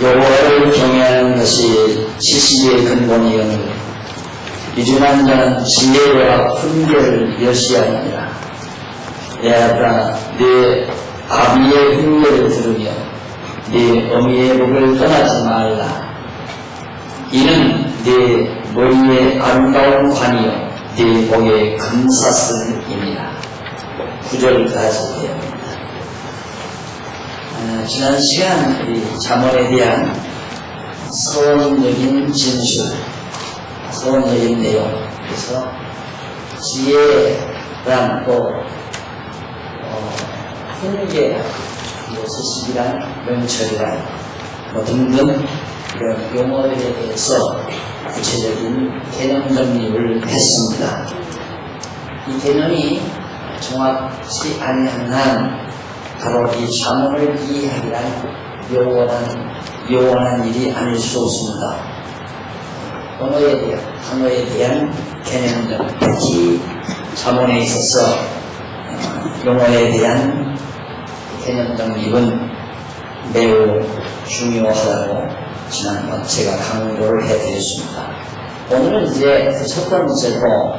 여호와를 경외하는 것이 지식의 근본이오니 이중한 자는 지혜와 훈계를 멸시하느니라. 내 아들아, 네 아비의 훈계를 들으며 네 어미의 복을 떠나지 말라. 이는 네 머리의 아름다운 관이요 네 목의 금사슬입니다. 9절까지 되어옵니다. 지난 시간 우리 잠언에 대한 서원적인 진술, 서원적인 내용, 그래서 지혜란 또 훈계란, 서식이란, 명철이란 등등 이런 용어에 대해서 구체적인 개념 정립을 했습니다. 이 개념이 정확치 아니한 한 바로 이 잠언을 이해하기란 요원한 일이 아닐 수 없습니다. 단어에 대한 개념 정립, 특히 잠언에 있어서 용어에 대한 개념 정립은 매우 중요하다고 지난번 제가 강조를 해드렸습니다. 오늘은 이제 그 첫 번째로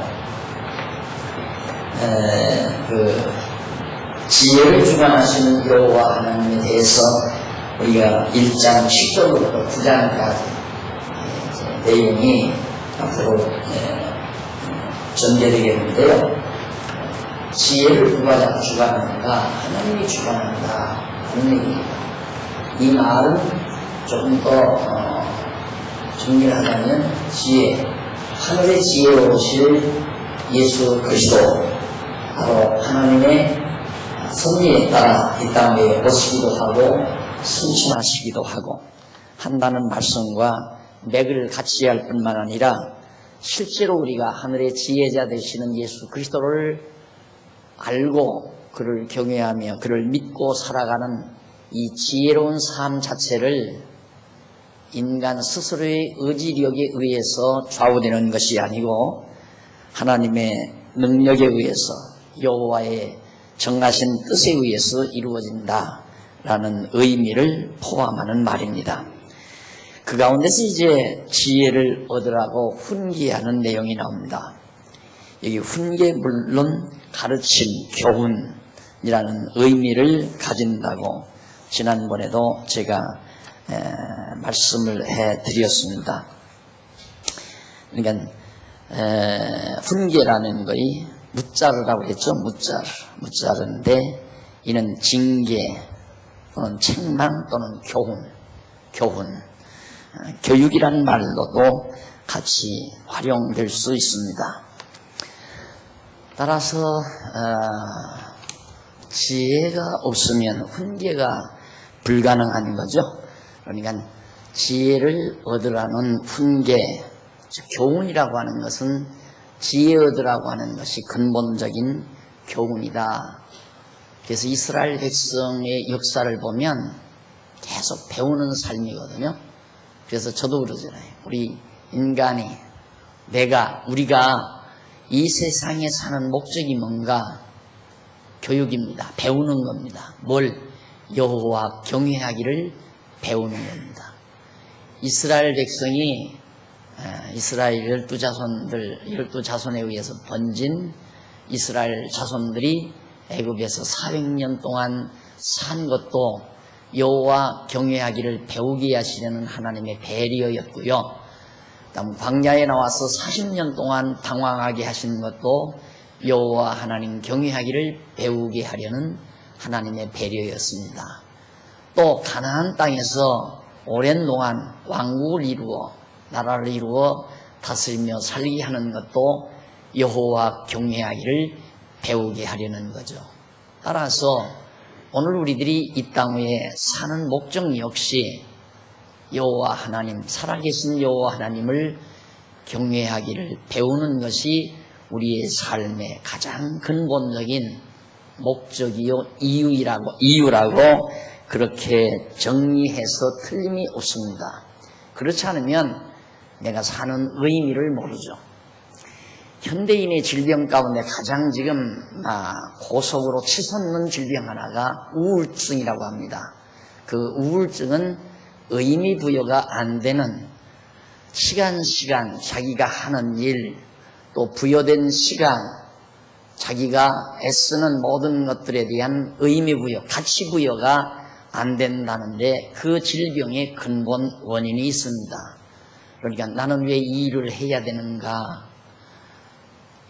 지혜를 주관하시는 여호와 하나님에 대해서 우리가 1장 10절부터 9장까지 내용이 앞으로 전개되겠는데요. 지혜를 누가 주관한다? 하나님이 주관한다 하는 얘기입니다. 이 말은 조금 더 정리를 하자면 지혜, 하늘의 지혜로우실 예수 그리스도, 바로 하나님의 섭리에 따라 이 땅에 오시기도 하고 승천하시기도 하고 한다는 말씀과 맥을 같이 할 뿐만 아니라 실제로 우리가 하늘의 지혜자 되시는 예수 그리스도를 알고 그를 경외하며 그를 믿고 살아가는 이 지혜로운 삶 자체를 인간 스스로의 의지력에 의해서 좌우되는 것이 아니고 하나님의 능력에 의해서 여호와의 정하신 뜻에 의해서 이루어진다라는 의미를 포함하는 말입니다. 그 가운데서 이제 지혜를 얻으라고 훈계하는 내용이 나옵니다. 여기 훈계 물론 가르침, 교훈이라는 의미를 가진다고 지난번에도 제가 말씀을 해드렸습니다. 그러니까 훈계라는 것이 무자르라고 했죠. 무자르인데 이는 징계 또는 책망 또는 교훈, 교육이라는 말로도 같이 활용될 수 있습니다. 따라서 지혜가 없으면 훈계가 불가능한 거죠. 그러니까 지혜를 얻으라는 훈계, 교훈이라고 하는 것은 지혜 얻으라고 하는 것이 근본적인 교훈이다. 그래서 이스라엘 백성의 역사를 보면 계속 배우는 삶이거든요. 그래서 저도 그러잖아요. 우리 인간이, 우리가 이 세상에 사는 목적이 뭔가? 교육입니다. 배우는 겁니다. 뭘? 여호와 경외하기를 배우는 겁니다. 이스라엘 백성이 이스라엘 12자손에 의해서 번진 이스라엘 자손들이 애굽에서 400년 동안 산 것도 여호와 경외하기를 배우게 하시려는 하나님의 배려였고요. 다음 광야에 나와서 40년 동안 당황하게 하신 것도 여호와 하나님 경외하기를 배우게 하려는 하나님의 배려였습니다. 또 가나안 땅에서 오랜 동안 왕국을 이루어 나라를 이루어 다스리며 살게 하는 것도 여호와 경외하기를 배우게 하려는 거죠. 따라서 오늘 우리들이 이 땅 위에 사는 목적 역시 여호와 하나님, 살아계신 여호와 하나님을 경외하기를 배우는 것이 우리의 삶의 가장 근본적인 목적이요 이유라고 그렇게 정리해서 틀림이 없습니다. 그렇지 않으면 내가 사는 의미를 모르죠. 현대인의 질병 가운데 가장 지금 고속으로 치솟는 질병 하나가 우울증이라고 합니다. 그 우울증은 의미 부여가 안 되는 시간 자기가 하는 일, 또 부여된 시간, 자기가 애쓰는 모든 것들에 대한 의미 부여, 가치 부여가 안 된다는데 그 질병의 근본 원인이 있습니다. 그러니까 나는 왜 이 일을 해야 되는가?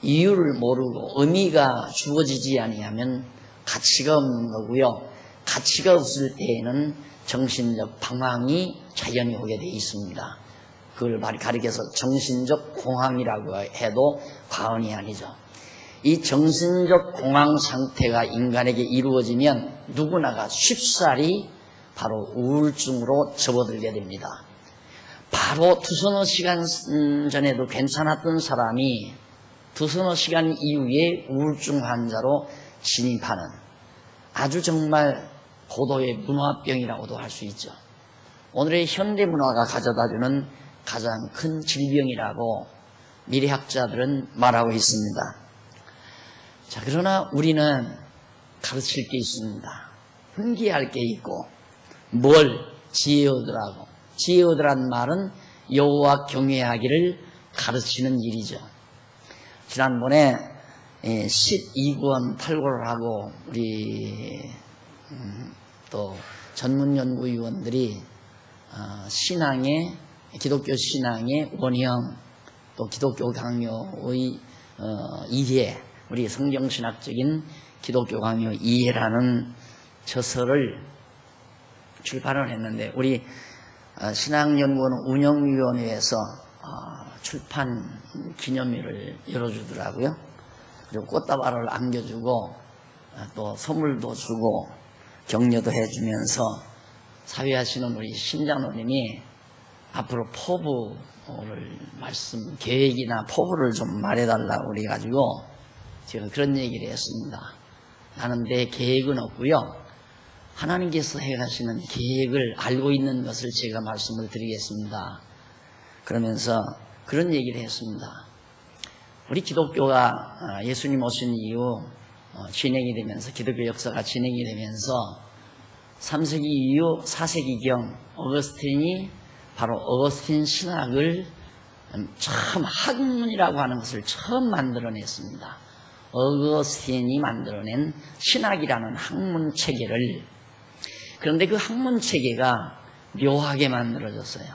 이유를 모르고 의미가 주어지지 아니하면 가치가 없는 거고요. 가치가 없을 때에는 정신적 방황이 자연히 오게 되어 있습니다. 그걸 가리켜서 정신적 공황이라고 해도 과언이 아니죠. 이 정신적 공황 상태가 인간에게 이루어지면 누구나가 쉽사리 바로 우울증으로 접어들게 됩니다. 바로 두서너 시간 전에도 괜찮았던 사람이 두서너 시간 이후에 우울증 환자로 진입하는 아주 정말 고도의 문화병이라고도 할 수 있죠. 오늘의 현대문화가 가져다주는 가장 큰 질병이라고 미래학자들은 말하고 있습니다. 자, 그러나 우리는 가르칠 게 있습니다. 훈계할 게 있고, 뭘? 지혜 얻으라고. 지혜 얻으란 말은 여호와 경외하기를 가르치는 일이죠. 지난번에 12권 탈고를 하고 우리 또 전문연구위원들이 기독교 신앙의 원형, 또 기독교 강요의 이해, 우리 성경신학적인 기독교 강요 이해라는 저서를 출판을 했는데 우리 신학연구원 운영위원회에서 출판 기념일을 열어주더라고요. 그리고 꽃다발을 안겨주고 또 선물도 주고 격려도 해주면서 사회하시는 우리 신장로님이 앞으로 포부를 계획이나 포부를 좀 말해달라고 그래가지고 제가 그런 얘기를 했습니다. 나는 내 계획은 없고요. 하나님께서 해가시는 계획을 알고 있는 것을 제가 말씀을 드리겠습니다. 그러면서 그런 얘기를 했습니다. 우리 기독교가 예수님 오신 이후 진행이 되면서 기독교 역사가 진행이 되면서 3세기 이후 4세기경 어거스틴이 바로 어거스틴 신학을 처음 학문이라고 하는 것을 처음 만들어냈습니다. 어거스틴이 만들어낸 신학이라는 학문 체계를, 그런데 그 학문 체계가 묘하게 만들어졌어요.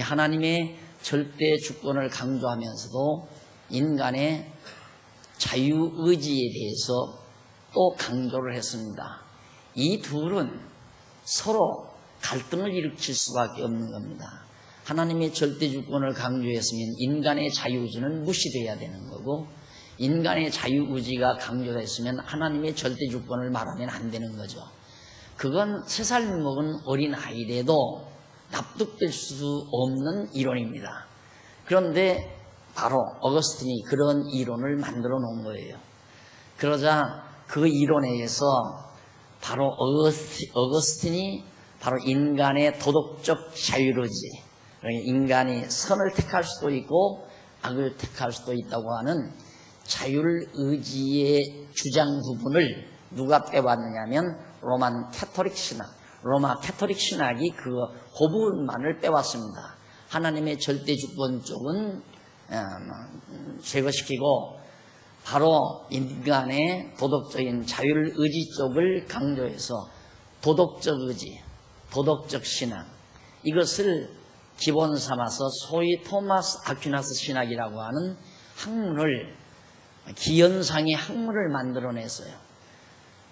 하나님의 절대 주권을 강조하면서도 인간의 자유의지에 대해서 또 강조를 했습니다. 이 둘은 서로 갈등을 일으킬 수밖에 없는 겁니다. 하나님의 절대 주권을 강조했으면 인간의 자유의지는 무시돼야 되는 거고, 인간의 자유의지가 강조됐으면 하나님의 절대 주권을 말하면 안 되는 거죠. 그건 3살 먹은 어린 아이라도 납득될 수 없는 이론입니다. 그런데 바로 어거스틴이 그런 이론을 만들어 놓은 거예요. 그러자 그 이론에 의해서 바로 어거스틴이 바로 인간의 도덕적 자유의지, 인간이 선을 택할 수도 있고 악을 택할 수도 있다고 하는 자율의지의 주장 부분을 누가 빼왔느냐면 로마 캐토릭 신학이 그 부분만을 빼왔습니다. 하나님의 절대 주권 쪽은 제거시키고 바로 인간의 도덕적인 자율의지 쪽을 강조해서 도덕적 의지, 도덕적 신앙, 이것을 기본 삼아서 소위 토마스 아퀴나스 신학이라고 하는 학문을, 기현상의 학문을 만들어냈어요.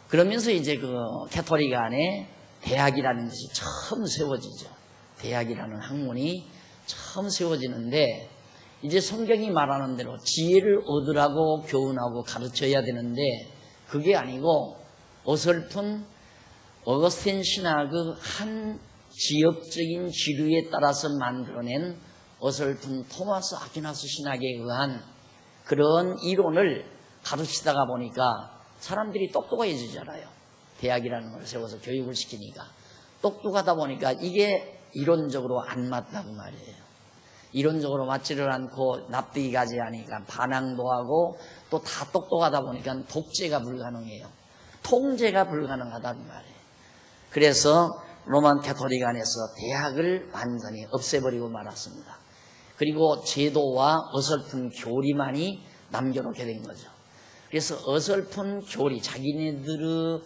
그러면서 이제 그 캐토릭 안에 대학이라는 것이 처음 세워지죠. 대학이라는 학문이 처음 세워지는데, 이제 성경이 말하는 대로 지혜를 얻으라고 교훈하고 가르쳐야 되는데, 그게 아니고 어설픈 어거스틴 신학의 한 지역적인 지류에 따라서 만들어낸 어설픈 토마스 아퀴나스 신학에 의한 그런 이론을 가르치다가 보니까 사람들이 똑똑해지잖아요. 대학이라는 걸 세워서 교육을 시키니까 똑똑하다 보니까 이게 이론적으로 안 맞다고 말이에요. 이론적으로 맞지를 않고 납득이 가지 않으니까 반항도 하고, 또 다 똑똑하다 보니까 독재가 불가능해요. 통제가 불가능하다는 말이에요. 그래서 로만 캐토릭 안에서 대학을 완전히 없애버리고 말았습니다. 그리고 제도와 어설픈 교리만이 남겨놓게 된 거죠. 그래서 어설픈 교리, 자기네들의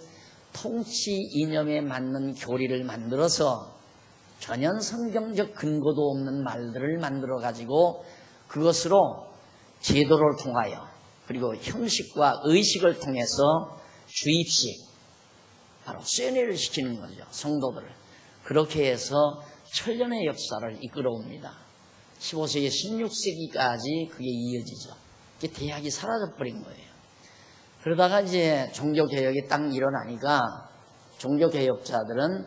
통치 이념에 맞는 교리를 만들어서 전혀 성경적 근거도 없는 말들을 만들어 가지고 그것으로 제도를 통하여 그리고 형식과 의식을 통해서 주입식, 바로 쇠뇌를 시키는 거죠. 성도들을. 그렇게 해서 천년의 역사를 이끌어옵니다. 15세기, 16세기까지 그게 이어지죠. 이게 대학이 사라져버린 거예요. 그러다가 이제 종교개혁이 딱 일어나니까 종교개혁자들은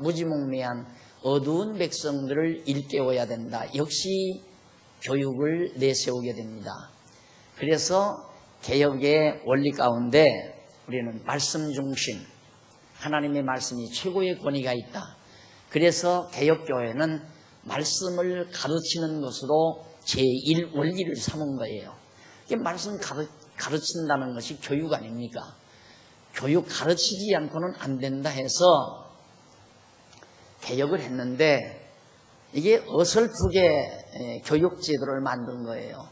무지몽매한 어두운 백성들을 일깨워야 된다. 역시 교육을 내세우게 됩니다. 그래서 개혁의 원리 가운데 우리는 말씀 중심, 하나님의 말씀이 최고의 권위가 있다. 그래서 개혁교회는 말씀을 가르치는 것으로 제1원리를 삼은 거예요. 이게 말씀 가르친다는 것이 교육 아닙니까? 교육 가르치지 않고는 안 된다 해서 개혁을 했는데 이게 어설프게 교육제도를 만든 거예요.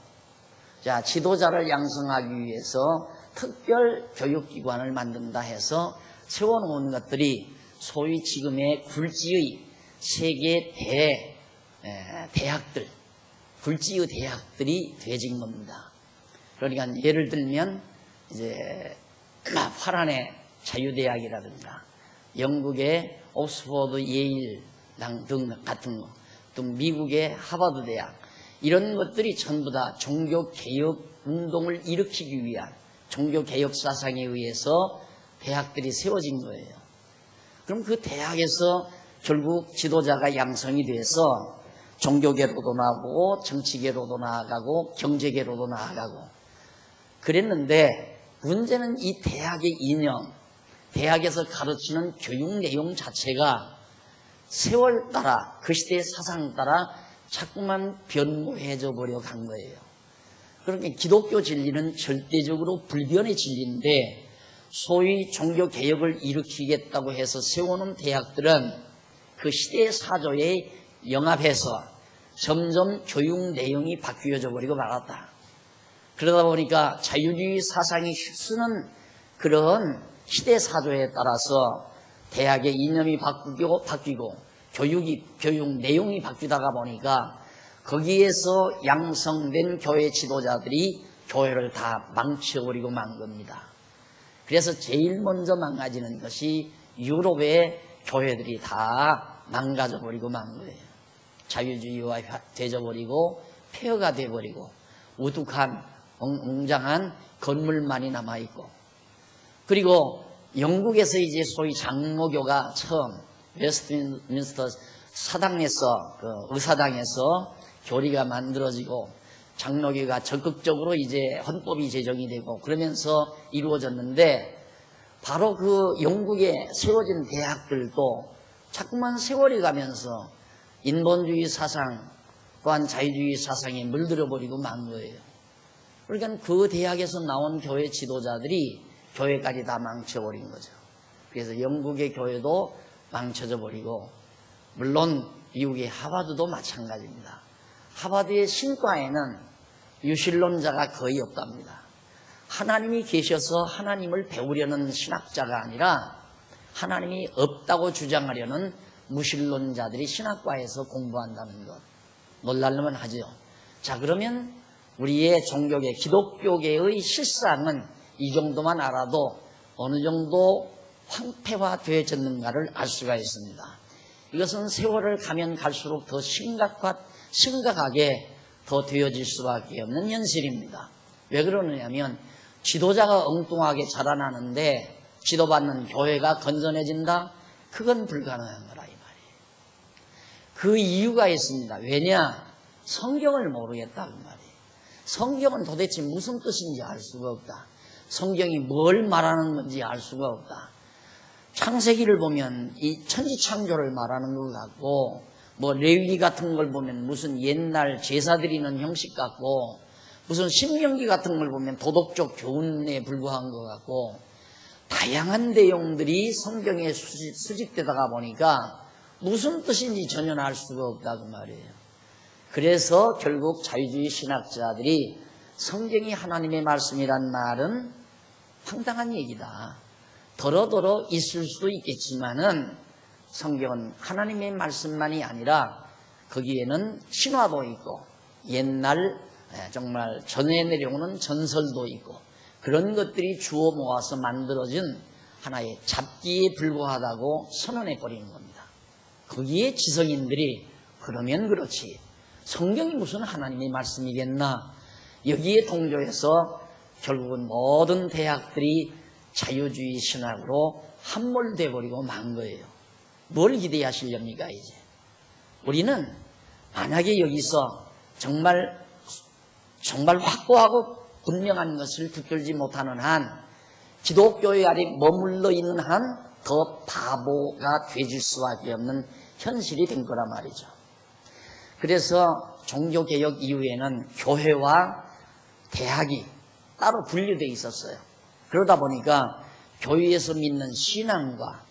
자, 지도자를 양성하기 위해서 특별 교육기관을 만든다 해서 세워놓은 것들이 소위 지금의 굴지의 세계 대학들, 굴지의 대학들이 되어진 겁니다. 그러니까 예를 들면 이제 파란의 자유대학이라든가 영국의 옥스퍼드 예일 등 같은 거, 또 미국의 하버드 대학, 이런 것들이 전부 다 종교개혁 운동을 일으키기 위한 종교개혁 사상에 의해서 대학들이 세워진 거예요. 그럼 그 대학에서 결국 지도자가 양성이 돼서 종교계로도 나가고 정치계로도 나아가고 경제계로도 나아가고 그랬는데, 문제는 이 대학의 이념, 대학에서 가르치는 교육 내용 자체가 세월 따라 그 시대의 사상 따라 자꾸만 변모해져 버려 간 거예요. 그러니까 기독교 진리는 절대적으로 불변의 진리인데 소위 종교개혁을 일으키겠다고 해서 세워놓은 대학들은 그 시대의 사조에 영합해서 점점 교육 내용이 바뀌어져 버리고 말았다. 그러다 보니까 자유주의 사상이 휩쓰는 그런 시대 사조에 따라서 대학의 이념이 바뀌고 교육 내용이 바뀌다가 보니까 거기에서 양성된 교회 지도자들이 교회를 다 망쳐버리고 만 겁니다. 그래서 제일 먼저 망가지는 것이 유럽의 교회들이 다 망가져버리고 만 거예요. 자유주의화 되어버리고 폐허가 돼버리고 우뚝한 웅장한 건물만이 남아있고, 그리고 영국에서 이제 소위 장로교가 처음 웨스트민스터 사당에서 의사당에서 교리가 만들어지고 장로교가 적극적으로 이제 헌법이 제정이 되고 그러면서 이루어졌는데, 바로 그 영국에 세워진 대학들도 자꾸만 세월이 가면서 인본주의 사상 또한 자유주의 사상에 물들어 버리고 만 거예요. 그러니까 그 대학에서 나온 교회 지도자들이 교회까지 다 망쳐버린 거죠. 그래서 영국의 교회도 망쳐져 버리고, 물론 미국의 하버드도 마찬가지입니다. 하버드의 신과에는 유신론자가 거의 없답니다. 하나님이 계셔서 하나님을 배우려는 신학자가 아니라 하나님이 없다고 주장하려는 무신론자들이 신학과에서 공부한다는 것, 놀랄만 하죠. 자, 그러면 우리의 종교계, 기독교계의 실상은 이 정도만 알아도 어느 정도 황폐화되어졌는가를 알 수가 있습니다. 이것은 세월을 가면 갈수록 더 심각하게 더 되어질 수밖에 없는 현실입니다. 왜 그러느냐면 지도자가 엉뚱하게 자라나는데 지도받는 교회가 건전해진다? 그건 불가능한 거라 이 말이에요. 그 이유가 있습니다. 왜냐? 성경을 모르겠다 그 말이에요. 성경은 도대체 무슨 뜻인지 알 수가 없다. 성경이 뭘 말하는 건지 알 수가 없다. 창세기를 보면 이 천지창조를 말하는 것 같고, 뭐 레위기 같은 걸 보면 무슨 옛날 제사 드리는 형식 같고, 무슨 신명기 같은 걸 보면 도덕적 교훈에 불과한 것 같고, 다양한 내용들이 성경에 수집되다가 보니까 무슨 뜻인지 전혀 알 수가 없다고 말이에요. 그래서 결국 자유주의 신학자들이 성경이 하나님의 말씀이란 말은 황당한 얘기다. 더러더러 있을 수도 있겠지만은 성경은 하나님의 말씀만이 아니라 거기에는 신화도 있고 옛날 정말 전해 내려오는 전설도 있고 그런 것들이 주워 모아서 만들어진 하나의 잡기에 불과하다고 선언해 버리는 겁니다. 거기에 지성인들이 그러면 그렇지 성경이 무슨 하나님의 말씀이겠나, 여기에 동조해서 결국은 모든 대학들이 자유주의 신학으로 함몰돼 버리고 만 거예요. 뭘 기대하시렵니까? 이제 우리는 만약에 여기서 정말 확고하고 분명한 것을 붙들지 못하는 한, 기독교의 아래 머물러 있는 한 더 바보가 되질 수밖에 없는 현실이 된 거란 말이죠. 그래서 종교개혁 이후에는 교회와 대학이 따로 분리되어 있었어요. 그러다 보니까 교회에서 믿는 신앙과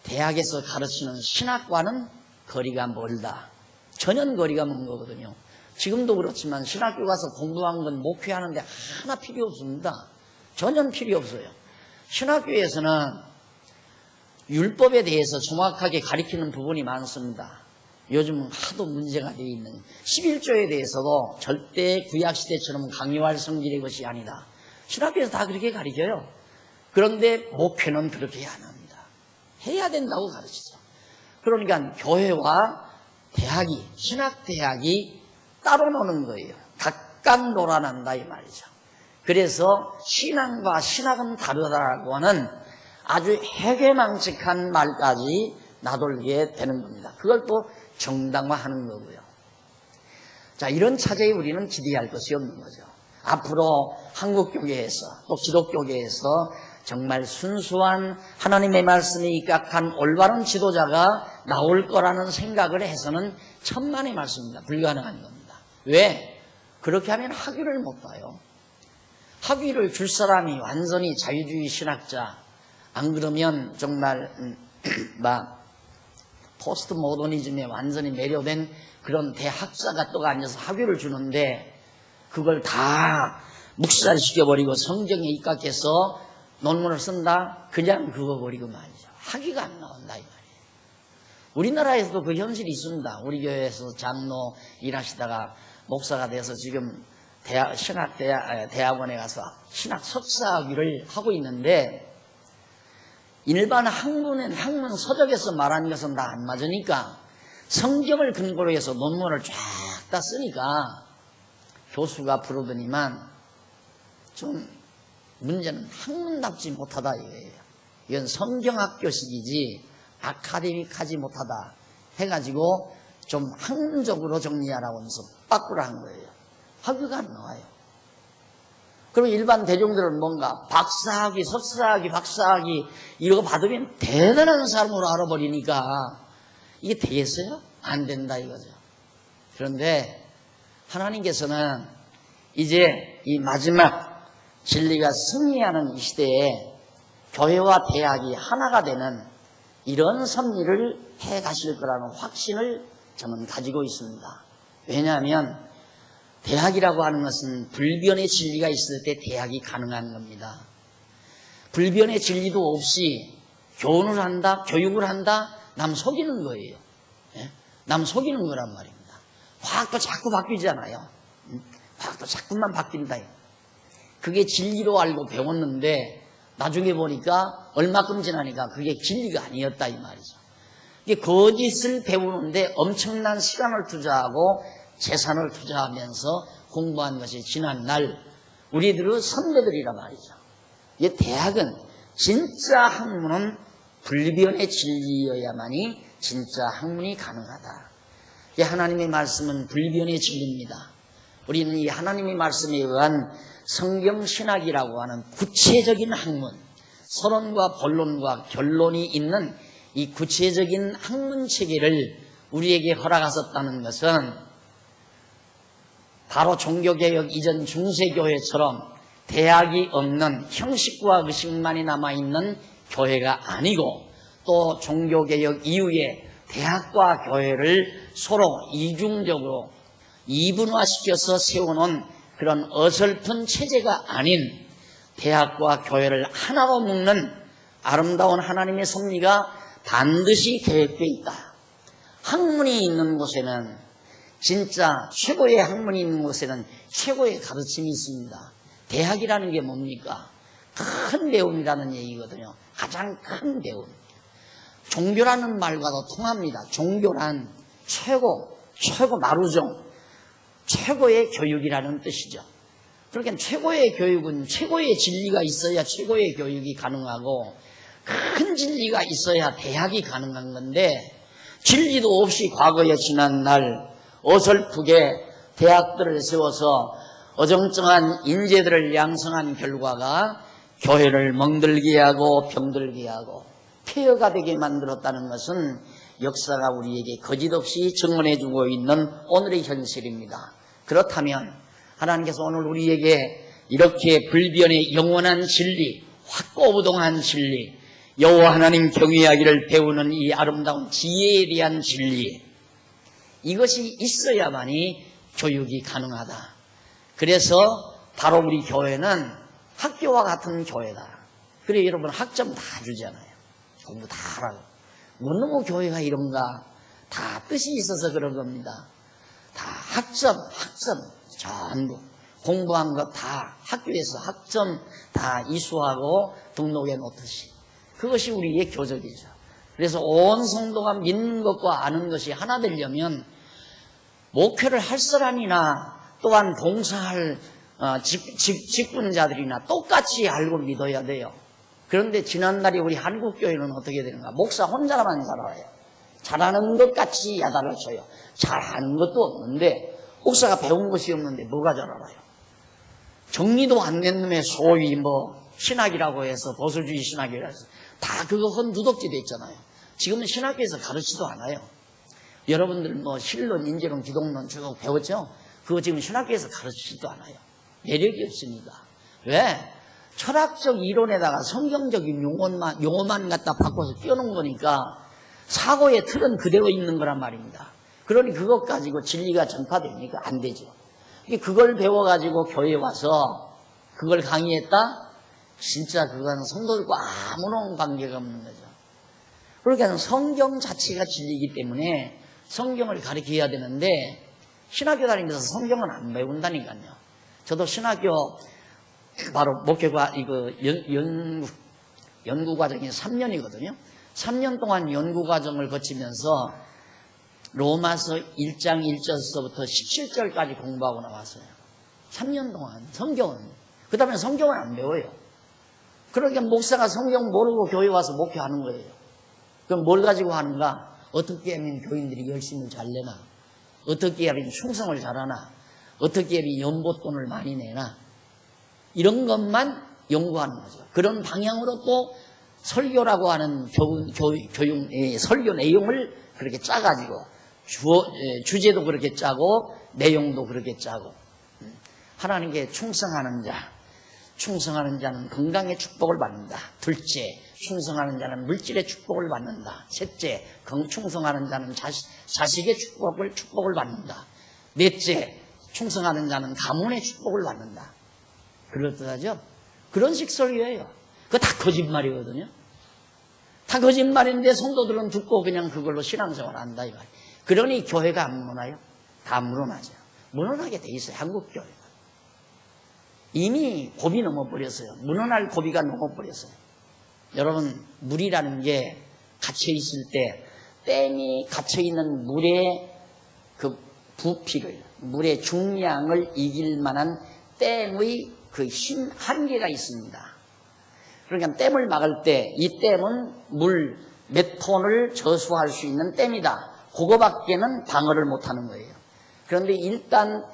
대학에서 가르치는 신학과는 거리가 멀다. 전혀 거리가 먼 거거든요. 지금도 그렇지만 신학교 가서 공부한 건 목회하는데 하나 필요 없습니다. 전혀 필요 없어요. 신학교에서는 율법에 대해서 정확하게 가리키는 부분이 많습니다. 요즘 하도 문제가 되어 있는 11조에 대해서도 절대 구약시대처럼 강요할 성질의 것이 아니다. 신학교에서 다 그렇게 가르쳐요. 그런데 목회는 그렇게 안 합니다. 해야 된다고 가르치죠. 그러니까 교회와 대학이, 신학대학이 따로 노는 거예요. 각각 놀아난다 이 말이죠. 그래서 신앙과 신학은 다르다라고 하는 아주 해괴망측한 말까지 나돌게 되는 겁니다. 그걸 또 정당화하는 거고요. 자, 이런 차제에 우리는 기대할 것이 없는 거죠. 앞으로 한국교계에서 또 기독교계에서 정말 순수한 하나님의 말씀에 입각한 올바른 지도자가 나올 거라는 생각을 해서는 천만의 말씀입니다. 불가능한 겁니다. 왜? 그렇게 하면 학위를 못 봐요. 학위를 줄 사람이 완전히 자유주의 신학자, 안 그러면 정말 포스트 모더니즘에 완전히 매료된 그런 대학자가 또 앉아서 학위를 주는데 그걸 다 묵살시켜버리고 성경에 입각해서 논문을 쓴다? 그냥 그거 버리고 말이죠. 학위가 안 나온다 이 말이에요. 우리나라에서도 그 현실이 있습니다. 우리 교회에서 장로 일하시다가 목사가 돼서 지금 대학원에 가서 신학 석사학위를 하고 있는데 일반 학문 서적에서 말하는 것은 다 안 맞으니까 성경을 근거로 해서 논문을 쫙 다 쓰니까 교수가 부르더니만 좀 문제는 학문답지 못하다 이거예요. 이건 성경학교식이지 아카데믹하지 못하다 해가지고 좀 학문적으로 정리하라고 하면서 빠꾸를 한 거예요. 학위가 안 나와요. 그럼 일반 대중들은 뭔가 박사학위, 석사학위, 박사학위 이거 받으면 대단한 사람으로 알아버리니까 이게 되겠어요? 안 된다 이거죠. 그런데 하나님께서는 이제 이 마지막 진리가 승리하는 이 시대에 교회와 대학이 하나가 되는 이런 섭리를 해 가실 거라는 확신을 저는 가지고 있습니다. 왜냐하면 대학이라고 하는 것은 불변의 진리가 있을 때 대학이 가능한 겁니다. 불변의 진리도 없이 교훈을 한다, 교육을 한다, 남 속이는 거예요. 예? 남 속이는 거란 말입니다. 과학도 자꾸 바뀌잖아요. 과학도 자꾸만 바뀐다. 그게 진리로 알고 배웠는데 나중에 보니까 얼마큼 지나니까 그게 진리가 아니었다 이 말이죠. 이게 거짓을 배우는데 엄청난 시간을 투자하고 재산을 투자하면서 공부한 것이 지난 날 우리들의 선배들이라 말이죠. 이 대학은 진짜 학문은 불변의 진리여야만이 진짜 학문이 가능하다. 이 하나님의 말씀은 불변의 진리입니다. 우리는 이 하나님의 말씀에 의한 성경신학이라고 하는 구체적인 학문, 서론과 본론과 결론이 있는 이 구체적인 학문 체계를 우리에게 허락하셨다는 것은 바로 종교개혁 이전 중세교회처럼 대학이 없는 형식과 의식만이 남아있는 교회가 아니고, 또 종교개혁 이후에 대학과 교회를 서로 이중적으로 이분화시켜서 세워놓은 그런 어설픈 체제가 아닌 대학과 교회를 하나로 묶는 아름다운 하나님의 섭리가 반드시 계획되어 있다. 학문이 있는 곳에는, 진짜 최고의 학문이 있는 곳에는 최고의 가르침이 있습니다. 대학이라는 게 뭡니까? 큰 배움이라는 얘기거든요. 가장 큰 배움. 종교라는 말과도 통합니다. 종교란 최고 나루종, 최고의 교육이라는 뜻이죠. 그러니까 최고의 교육은 최고의 진리가 있어야 최고의 교육이 가능하고, 큰 진리가 있어야 대학이 가능한 건데, 진리도 없이 과거에 지난 날 어설프게 대학들을 세워서 어정쩡한 인재들을 양성한 결과가 교회를 멍들게 하고 병들게 하고 폐허가 되게 만들었다는 것은 역사가 우리에게 거짓없이 증언해주고 있는 오늘의 현실입니다. 그렇다면 하나님께서 오늘 우리에게 이렇게 불변의 영원한 진리, 확고부동한 진리, 여호와 하나님 경외하기를 배우는 이 아름다운 지혜에 대한 진리, 이것이 있어야만이 교육이 가능하다. 그래서 바로 우리 교회는 학교와 같은 교회다. 그래 여러분 학점 다 주잖아요. 공부 다 하라고. 뭐 너무 교회가 이런가? 다 뜻이 있어서 그런 겁니다. 다 학점 전부 공부한 것 다 학교에서 학점 다 이수하고 등록해 놓듯이, 그것이 우리의 교적이죠. 그래서 온 성도가 믿는 것과 아는 것이 하나 되려면 목회를 할 사람이나 또한 봉사할 직분자들이나 똑같이 알고 믿어야 돼요. 그런데 지난날에 우리 한국교회는 어떻게 되는가? 목사 혼자만 잘알아요. 잘하는 것 같이 야단을 쳐요. 잘하는 것도 없는데, 목사가 배운 것이 없는데 뭐가 잘 알아요? 정리도 안 된 놈의 소위 신학이라고 해서, 보수주의 신학이라고 해서 다 그거 헌두덕지 됐잖아요. 지금은 신학교에서 가르치지도 않아요. 여러분들 신론, 인재론, 기독론 쭉 배웠죠? 그거 지금 신학교에서 가르치지도 않아요. 매력이 없으니까. 왜? 철학적 이론에다가 성경적인 용어만 갖다 바꿔서 띄워놓은 거니까 사고의 틀은 그대로 있는 거란 말입니다. 그러니 그것 가지고 진리가 전파됩니까? 안 되죠. 그걸 배워가지고 교회에 와서 그걸 강의했다? 진짜 그건 성도들과 아무런 관계가 없는 거죠. 그러니까 성경 자체가 진리이기 때문에 성경을 가르쳐야 되는데, 신학교 다니면서 성경은 안 배운다니까요. 저도 신학교 바로 목회과 연구과정이 3년이거든요. 3년 동안 연구과정을 거치면서 로마서 1장 1절서부터 17절까지 공부하고 나왔어요. 3년 동안 성경은. 그 다음에 성경을 안 배워요. 그러니까 목사가 성경 모르고 교회 와서 목회하는 거예요. 그럼 뭘 가지고 하는가? 어떻게 하면 교인들이 열심히 잘 내나? 어떻게 하면 충성을 잘하나? 어떻게 하면 연보돈을 많이 내나? 이런 것만 연구하는 거죠. 그런 방향으로 또 설교라고 하는 설교 내용을 그렇게 짜가지고 주제도 그렇게 짜고 내용도 그렇게 짜고, 하나님께 충성하는 자는 건강의 축복을 받는다. 둘째, 충성하는 자는 물질의 축복을 받는다. 셋째, 충성하는 자는 자식의 축복을 받는다. 넷째, 충성하는 자는 가문의 축복을 받는다. 그렇듯하죠? 그런 식 설교예요. 그거 다 거짓말이거든요. 다 거짓말인데 성도들은 듣고 그냥 그걸로 신앙생활 한다 이 말이에요. 그러니 교회가 안 무너나요? 다 무너나죠. 무너나게 돼 있어요. 한국 교회가. 이미 고비 넘어버렸어요. 무너날 고비가 넘어버렸어요. 여러분, 물이라는 게 갇혀있을 때 댐이 갇혀있는 물의 그 부피를, 물의 중량을 이길 만한 댐의 그 힘 한계가 있습니다. 그러니까 댐을 막을 때 이 댐은 물 몇 톤을 저수할 수 있는 댐이다. 그거밖에는 방어를 못하는 거예요. 그런데 일단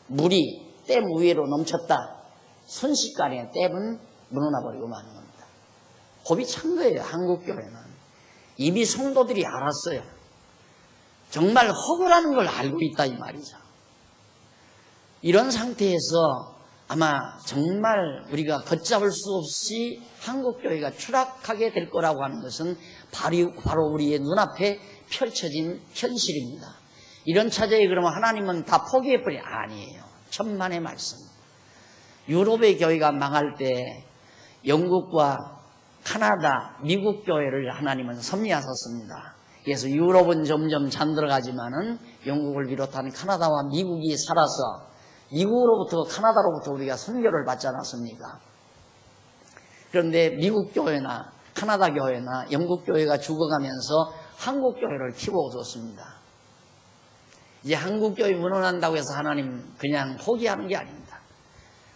물이 댐 위로 넘쳤다. 순식간에 댐은 무너나버리고 마는 겁니다. 고비 찬 거예요. 한국교회는. 이미 성도들이 알았어요. 정말 허구라는 걸 알고 있다 이 말이죠. 이런 상태에서 아마 정말 우리가 걷잡을 수 없이 한국교회가 추락하게 될 거라고 하는 것은 바로 우리의 눈앞에 펼쳐진 현실입니다. 이런 차제에 그러면 하나님은 다 포기해버리 아니에요. 천만의 말씀. 유럽의 교회가 망할 때 영국과 카나다, 미국 교회를 하나님은 섭리하셨습니다. 그래서 유럽은 점점 잠들어가지만은 영국을 비롯한 카나다와 미국이 살아서 미국으로부터 카나다로부터 우리가 선교를 받지 않았습니까? 그런데 미국 교회나 카나다 교회나 영국 교회가 죽어가면서 한국 교회를 키워줬습니다. 이제 한국 교회 무너난다고 해서 하나님 그냥 포기하는 게 아닙니다.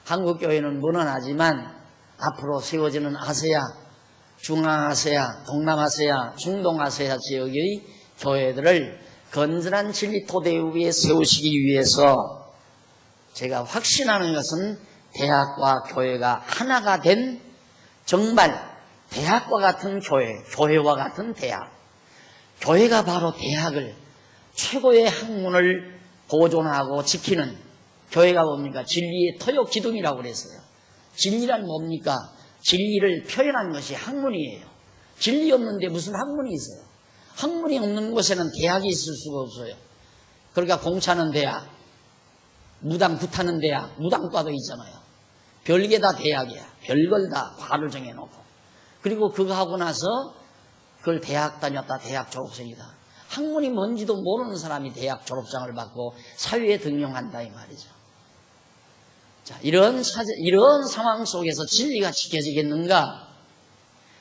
한국 교회는 무너나지만 앞으로 세워지는 아세아, 중앙아시아, 동남아시아, 중동아시아 지역의 교회들을 건전한 진리 토대 위에 세우시기 위해서 제가 확신하는 것은 대학과 교회가 하나가 된 정말 대학과 같은 교회, 교회와 같은 대학. 교회가 바로 대학을 최고의 학문을 보존하고 지키는 교회가 뭡니까? 진리의 토역 기둥이라고 그랬어요. 진리란 뭡니까? 진리를 표현한 것이 학문이에요. 진리 없는데 무슨 학문이 있어요? 학문이 없는 곳에는 대학이 있을 수가 없어요. 그러니까 공차는 대학, 무당 굿하는 대학, 무당과도 있잖아요. 별게 다 대학이야. 별걸 다 과를 정해놓고. 그리고 그거 하고 나서 그걸 대학 다녔다, 대학 졸업생이다. 학문이 뭔지도 모르는 사람이 대학 졸업장을 받고 사회에 등용한다 이 말이죠. 자, 이런 상황 속에서 진리가 지켜지겠는가?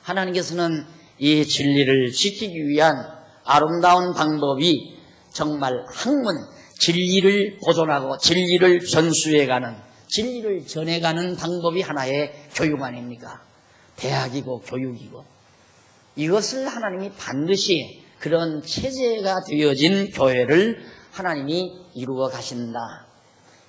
하나님께서는 이 진리를 지키기 위한 아름다운 방법이 정말 학문, 진리를 보존하고 진리를 전수해가는, 진리를 전해가는 방법이 하나의 교육 아닙니까? 대학이고 교육이고. 이것을 하나님이 반드시 그런 체제가 되어진 교회를 하나님이 이루어 가신다.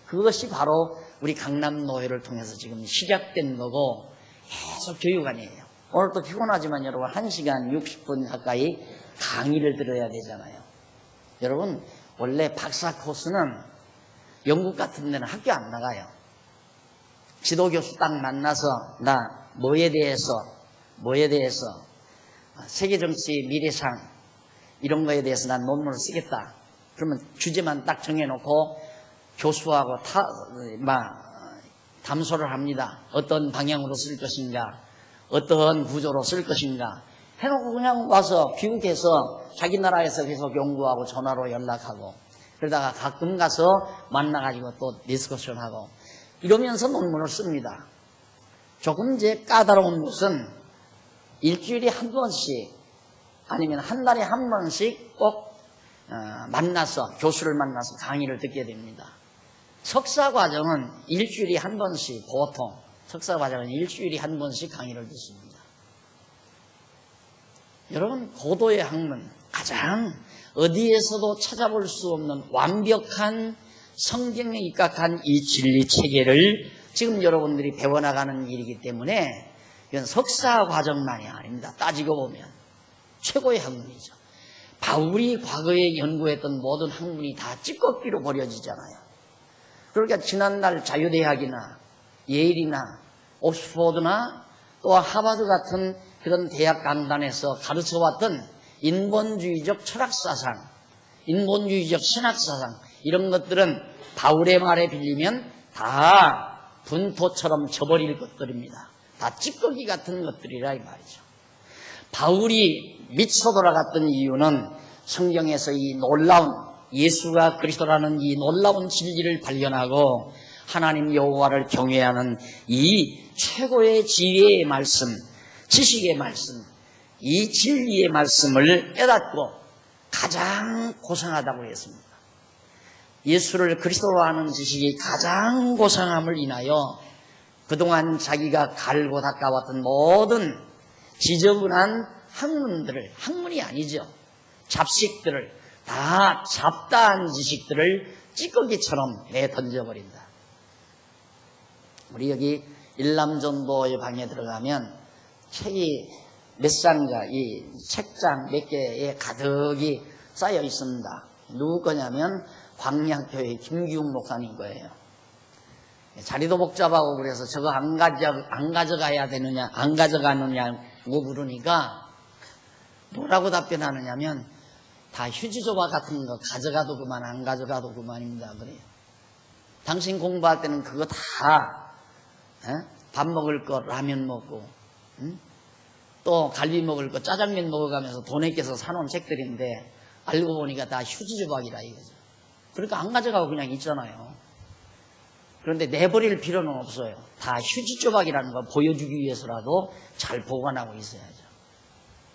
그것이 바로 우리 강남노회를 통해서 지금 시작된 거고 계속 교육안이에요. 오늘도 피곤하지만 여러분 1시간 60분 가까이 강의를 들어야 되잖아요. 여러분 원래 박사 코스는 영국 같은 데는 학교 안 나가요. 지도교수 딱 만나서 나 뭐에 대해서 세계정치 미래상 이런 거에 대해서 난 논문을 쓰겠다. 그러면 주제만 딱 정해놓고 교수하고 담소를 합니다. 어떤 방향으로 쓸 것인가, 어떤 구조로 쓸 것인가 해놓고 그냥 와서 귀국해서 자기 나라에서 계속 연구하고 전화로 연락하고 그러다가 가끔 가서 만나가지고 또 디스커션하고 이러면서 논문을 씁니다. 조금 이제 까다로운 것은 일주일에 한 번씩 아니면 한 달에 한 번씩 꼭 만나서 교수를 만나서 강의를 듣게 됩니다. 석사 과정은 일주일에 한 번씩 보통 석사 과정은 일주일에 한 번씩 강의를 듣습니다. 여러분 고도의 학문 가장 어디에서도 찾아볼 수 없는 완벽한 성경에 입각한 이 진리 체계를 지금 여러분들이 배워나가는 일이기 때문에 이건 석사 과정만이 아닙니다. 따지고 보면 최고의 학문이죠. 바울이 과거에 연구했던 모든 학문이 다 찌꺼기로 버려지잖아요. 그러니까 지난날 자유대학이나 예일이나 옥스포드나 또 하버드 같은 그런 대학 강단에서 가르쳐왔던 인본주의적 철학사상, 인본주의적 신학사상 이런 것들은 바울의 말에 빌리면 다 분토처럼 져버릴 것들입니다. 다 찌꺼기 같은 것들이라 이 말이죠. 바울이 미쳐 돌아갔던 이유는 성경에서 이 놀라운 예수가 그리스도라는 이 놀라운 진리를 발견하고 하나님 여호와를 경외하는 이 최고의 지혜의 말씀, 지식의 말씀, 이 진리의 말씀을 깨닫고 가장 고상하다고 했습니다. 예수를 그리스도로 아는 지식이 가장 고상함을 인하여 그동안 자기가 갈고 닦아왔던 모든 지저분한 학문들을, 학문이 아니죠. 잡식들을 다 잡다한 지식들을 찌꺼기처럼 내던져버린다. 우리 여기 일남전도의 방에 들어가면 책이 몇 상자, 이 책장 몇 개에 가득이 쌓여 있습니다. 누구 거냐면 광양교회 김기웅 목사님 거예요. 자리도 복잡하고 그래서 저거 안 가져가야 되느냐, 안 가져가느냐고 물으니까 뭐라고 답변하느냐면 다 휴지 조각 같은 거 가져가도 그만 안 가져가도 그만입니다. 그래요. 당신 공부할 때는 그거 다 밥 먹을 거 라면 먹고 또 갈비 먹을 거 짜장면 먹어가면서 돈 아껴서 사놓은 책들인데 알고 보니까 다 휴지 조각이라 이거죠. 그러니까 안 가져가고 그냥 있잖아요. 그런데 내버릴 필요는 없어요. 다 휴지 조각이라는 거 보여주기 위해서라도 잘 보관하고 있어야죠.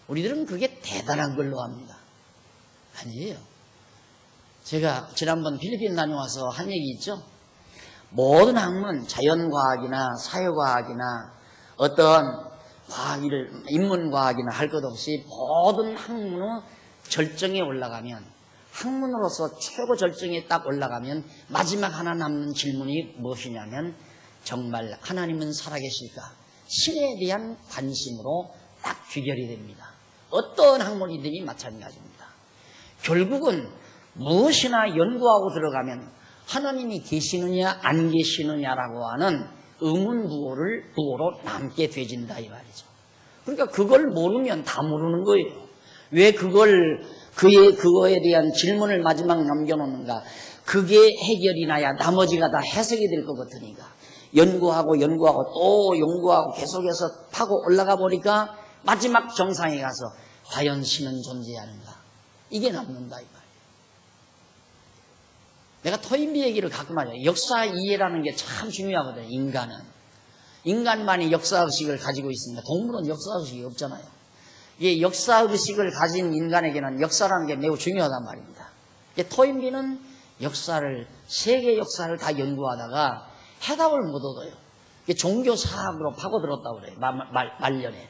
우리들은 그게 대단한 걸로 합니다. 아니에요. 제가 지난번 필리핀 다녀와서 한 얘기 있죠. 모든 학문, 자연과학이나 사회과학이나 어떤 과학을, 인문과학이나 할 것 없이 모든 학문의 절정에 올라가면, 학문으로서 최고 절정에 딱 올라가면 마지막 하나 남는 질문이 무엇이냐면 정말 하나님은 살아계실까? 신에 대한 관심으로 딱 귀결이 됩니다. 어떤 학문이든지 마찬가지입니다. 결국은 무엇이나 연구하고 들어가면 하나님이 계시느냐 안 계시느냐라고 하는 의문부호로 남게 되진다 이 말이죠. 그러니까 그걸 모르면 다 모르는 거예요. 왜 그거에 대한 질문을 마지막 남겨놓는가? 그게 해결이 나야 나머지가 다 해석이 될 것 같으니까 연구하고 또 연구하고 계속해서 파고 올라가 보니까 마지막 정상에 가서 과연 신은 존재하는가? 이게 남는다 이 말이에요. 내가 토인비 얘기를 가끔 하죠. 역사 이해라는 게 참 중요하거든요. 인간만이 역사의식을 가지고 있습니다. 동물은 역사의식이 없잖아요. 이 역사의식을 가진 인간에게는 역사라는 게 매우 중요하단 말입니다. 토인비는 세계 역사를 다 연구하다가 해답을 못 얻어요. 종교사학으로 파고들었다고 그래요. 말년에.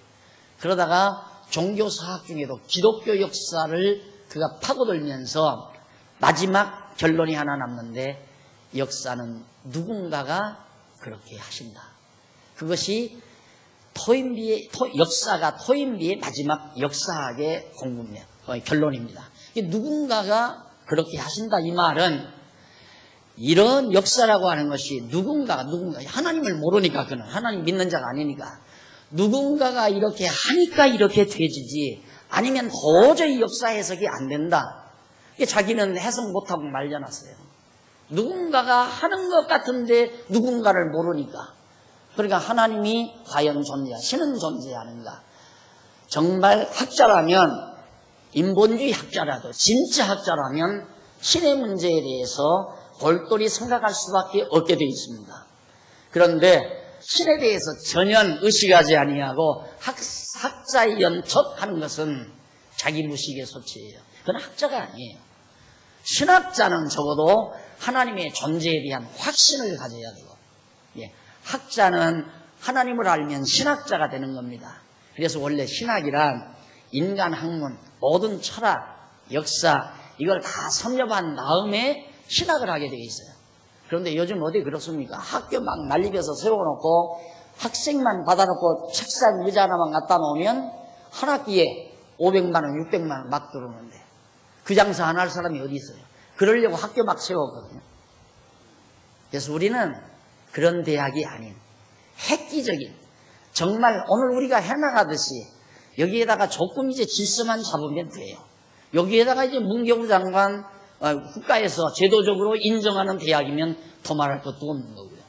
그러다가 종교사학 중에도 기독교 역사를 그가 파고들면서 마지막 결론이 하나 남는데 역사는 누군가가 그렇게 하신다. 그것이 역사가 토인비의 마지막 역사학의 결론입니다. 누군가가 그렇게 하신다 이 말은 이런 역사라고 하는 것이 누군가 하나님을 모르니까 그는 하나님 믿는 자가 아니니까 누군가가 이렇게 하니까 이렇게 되지지 아니면 도저히 역사 해석이 안 된다. 자기는 해석 못하고 말려놨어요. 누군가가 하는 것 같은데 누군가를 모르니까. 그러니까 하나님이 과연 신은 존재하는가. 정말 학자라면, 인본주의 학자라도 진짜 학자라면 신의 문제에 대해서 골똘히 생각할 수밖에 없게 되어 있습니다. 그런데 신에 대해서 전혀 의식하지 아니하고 학자의 연척하는 것은 자기 무식의 소치예요. 그건 학자가 아니에요. 신학자는 적어도 하나님의 존재에 대한 확신을 가져야 되고, 학자는 하나님을 알면 신학자가 되는 겁니다. 그래서 원래 신학이란 인간 학문, 모든 철학, 역사 이걸 다 섭렵한 다음에 신학을 하게 되어 있어요. 그런데 요즘 어디 그렇습니까? 학교 막 난리벼서 세워놓고 학생만 받아놓고 책상 의자 하나만 갖다 놓으면 한 학기에 500만 원, 600만 원 막 들어오는데 그 장사 안 할 사람이 어디 있어요? 그러려고 학교 막 세웠거든요. 그래서 우리는 그런 대학이 아닌 획기적인 정말 오늘 우리가 해나가듯이 여기에다가 조금 이제 질서만 잡으면 돼요. 여기에다가 이제 문교부 장관 국가에서 제도적으로 인정하는 대학이면 더 말할 것도 없는 거고요.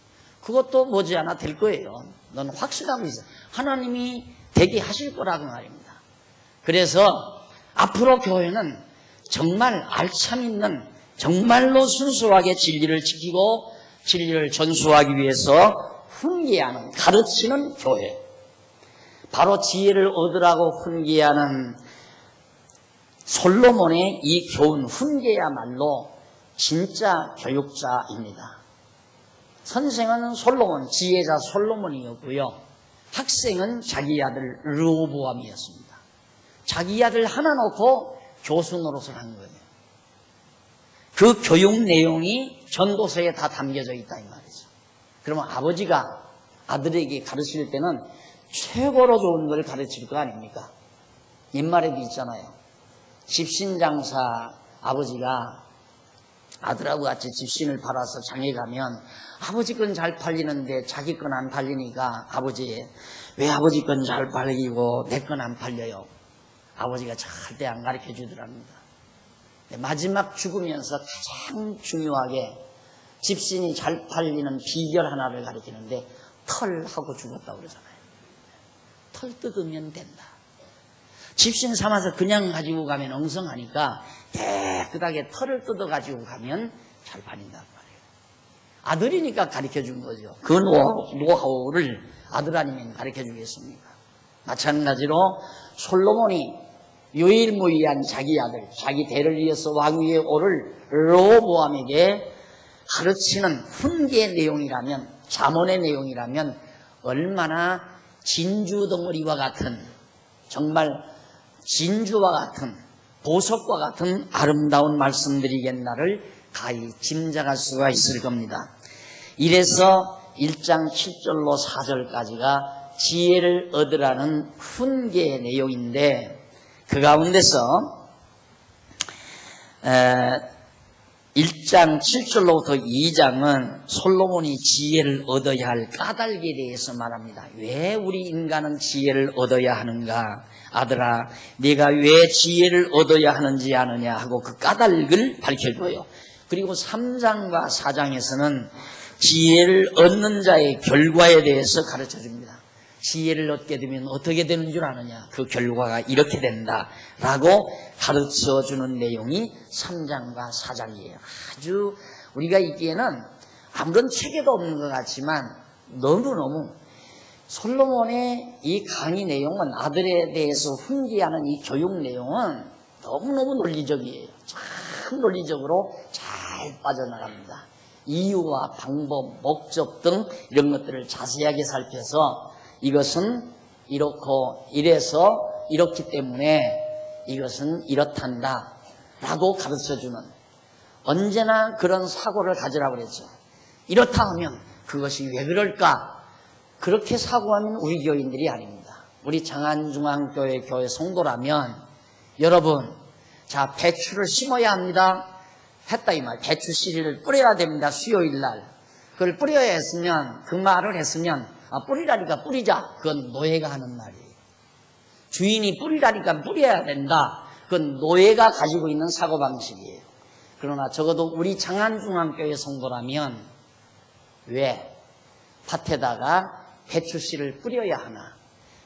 그것도 머지않아 될 거예요. 넌 확신하고 있어. 하나님이 되게 하실 거라고 말입니다. 그래서 앞으로 교회는 정말 알참 있는 정말로 순수하게 진리를 지키고 진리를 전수하기 위해서 훈계하는 가르치는 교회. 바로 지혜를 얻으라고 훈계하는 솔로몬의 이 교훈 훈계야말로 진짜 교육자입니다. 선생은 솔로몬, 지혜자 솔로몬이었고요. 학생은 자기 아들 르호보암이었습니다. 자기 아들 하나 놓고 교수 노릇을 한 거예요. 그 교육 내용이 전도서에 다 담겨져 있다 이 말이죠. 그러면 아버지가 아들에게 가르칠 때는 최고로 좋은 걸 가르칠 거 아닙니까? 옛말에도 있잖아요. 집신장사 아버지가 아들하고 같이 집신을 팔아서 장에 가면 아버지 건 잘 팔리는데 자기 건 안 팔리니까 아버지 왜 아버지 건 잘 팔리고 내 건 안 팔려요? 아버지가 절대 안 가르쳐 주더랍니다. 마지막 죽으면서 가장 중요하게 집신이 잘 팔리는 비결 하나를 가르치는데 털하고 죽었다고 그러잖아요. 털 뜯으면 된다. 집신 삼아서 그냥 가지고 가면 엉성하니까 깨끗하게 털을 뜯어가지고 가면 잘 팔린단 말이에요. 아들이니까 가르쳐 준 거죠. 그 노하우를 아들 아니면 가르쳐 주겠습니까? 마찬가지로 솔로몬이 유일무이한 자기 아들, 자기 대를 이어서 왕위에 오를 르호보암에게 가르치는 훈계의 내용이라면, 잠언의 내용이라면 얼마나 진주덩어리와 같은, 정말 진주와 같은, 보석과 같은 아름다운 말씀들이겠나를 가히 짐작할 수가 있을 겁니다. 이래서 1장 7절로 4절까지가 지혜를 얻으라는 훈계의 내용인데, 그 가운데서 1장 7절로부터 2장은 솔로몬이 지혜를 얻어야 할 까닭에 대해서 말합니다. 왜 우리 인간은 지혜를 얻어야 하는가? 아들아, 네가 왜 지혜를 얻어야 하는지 아느냐 하고 그 까닭을 밝혀줘요. 그리고 3장과 4장에서는 지혜를 얻는 자의 결과에 대해서 가르쳐줍니다. 지혜를 얻게 되면 어떻게 되는 줄 아느냐? 그 결과가 이렇게 된다라고 가르쳐주는 내용이 3장과 4장이에요. 아주 우리가 읽기에는 아무런 체계도 없는 것 같지만 너무너무 솔로몬의 이 강의 내용은, 아들에 대해서 훈계하는 이 교육 내용은 너무너무 논리적이에요. 참 논리적으로 잘 빠져나갑니다. 이유와 방법, 목적 등 이런 것들을 자세하게 살펴서 이것은 이렇고 이래서 이렇기 때문에 이것은 이렇단다 라고 가르쳐주는, 언제나 그런 사고를 가지라고 그랬죠. 이렇다 하면 그것이 왜 그럴까? 그렇게 사고하면 우리 교인들이 아닙니다. 우리 장안중앙교회 교회 성도라면 여러분, 자, 배추를 심어야 합니다 했다 이 말. 배추 씨를 뿌려야 됩니다. 수요일날 그걸 뿌려야 했으면, 그 말을 했으면 뿌리라니까 뿌리자. 그건 노예가 하는 말이에요. 주인이 뿌리라니까 뿌려야 된다. 그건 노예가 가지고 있는 사고방식이에요. 그러나 적어도 우리 장안중앙교회 성도라면 왜 밭에다가 배추씨를 뿌려야 하나?